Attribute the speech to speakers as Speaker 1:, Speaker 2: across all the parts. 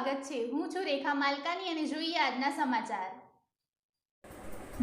Speaker 1: સ્વાગત છે। હું છું રેખા માલકાની અને જોઈએ આજના સમાચાર।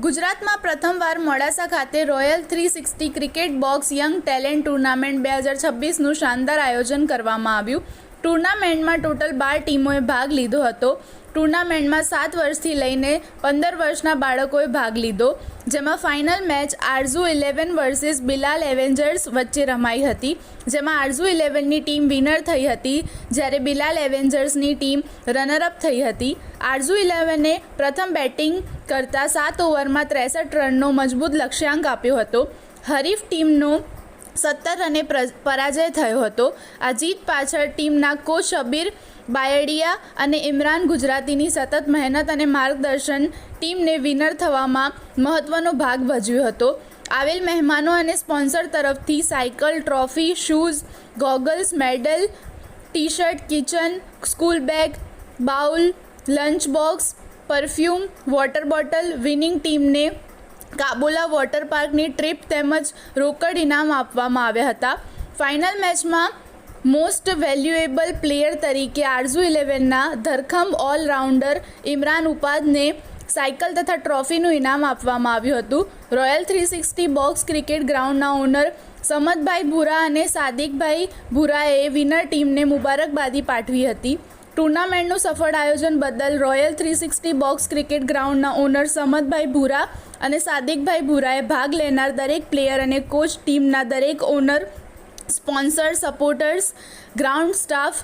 Speaker 2: ગુજરાતમાં પ્રથમવાર મોડાસા ખાતે royal 360 cricket box young talent tournament 2026નું શાનદાર આયોજન કરવામાં આવ્યું। ટુર્નામેન્ટમાં ટોટલ 12 ટીમોએ ભાગ લીધો હતો। ટુર્નામેન્ટમાં 7 વર્ષથી લઈને 15 વર્ષના બાળકોએ ભાગ લીધો, જેમાં final match Arzoo 11 versus Bilal Avengers વચ્ચે રમાઈ હતી, જેમાં આરઝુ 11ની ટીમ વિનર થઈ હતી, જ્યારે બિલાલ એવેન્જર્સની ટીમ રનરઅપ થઈ હતી। આરઝુ 11એ પ્રથમ બેટિંગ કરતા 7 ઓવરમાં 63 રનનો મજબૂત લક્ષ્યાંક આપ્યો હતો। હરીફ ટીમનો 17 રને પરાજય થયો હતો। આ જીત પાછળ ટીમના કોચ શબીર બાયડિયા અને ઇમરાન ગુજરાતીની સતત મહેનત અને માર્ગદર્શન ટીમને વિનર થવામાં મહત્વનો ભાગ ભજવ્યો હતો। આવેલ મહેમાનો અને સ્પોન્સર તરફથી cycle, trophy, shoes, goggles, medal, T shirt, kitchen, school bag, bowl, lunch box, perfume, water bottle, winning ટીમને કાબોલા વોટર પાર્કની ટ્રીપ તેમજ રોકડ ઇનામ આપવામાં આવ્યા હતા। ફાઇનલ મેચમાં મોસ્ટ વેલ્યુએબલ પ્લેયર તરીકે આરઝુ 11ના ધરખમ ઓલરાઉન્ડર ઇમરાન ઉપાધને સાયકલ તથા ટ્રોફીનું ઇનામ આપવામાં આવ્યું હતું। રોયલ 360 બોક્સ ક્રિકેટ ગ્રાઉન્ડના ઓનર સમદભાઈ ભૂરા અને સાદિકભાઈ ભૂરાએ વિનર ટીમને મુબારકબાદી પાઠવી હતી। ટુર્નામેન્ટનું સફળ આયોજન બદલ રોયલ 360 બોક્સ ક્રિકેટ ગ્રાઉન્ડના ઓનર સમદભાઈ ભૂરા અને સાદિકભાઈ ભૂરાએ ભાગ લેનાર દરેક પ્લેયર અને કોચ, ટીમના દરેક owner, sponsor, supporters, ground staff,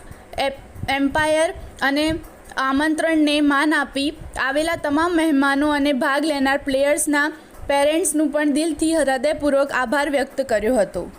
Speaker 2: umpire અને આમંત્રણને માન આપી આવેલા તમામ મહેમાનો અને ભાગ લેનાર પ્લેયર્સના પેરેન્ટ્સનું પણ દિલથી હૃદયપૂર્વક આભાર વ્યક્ત કર્યો હતો।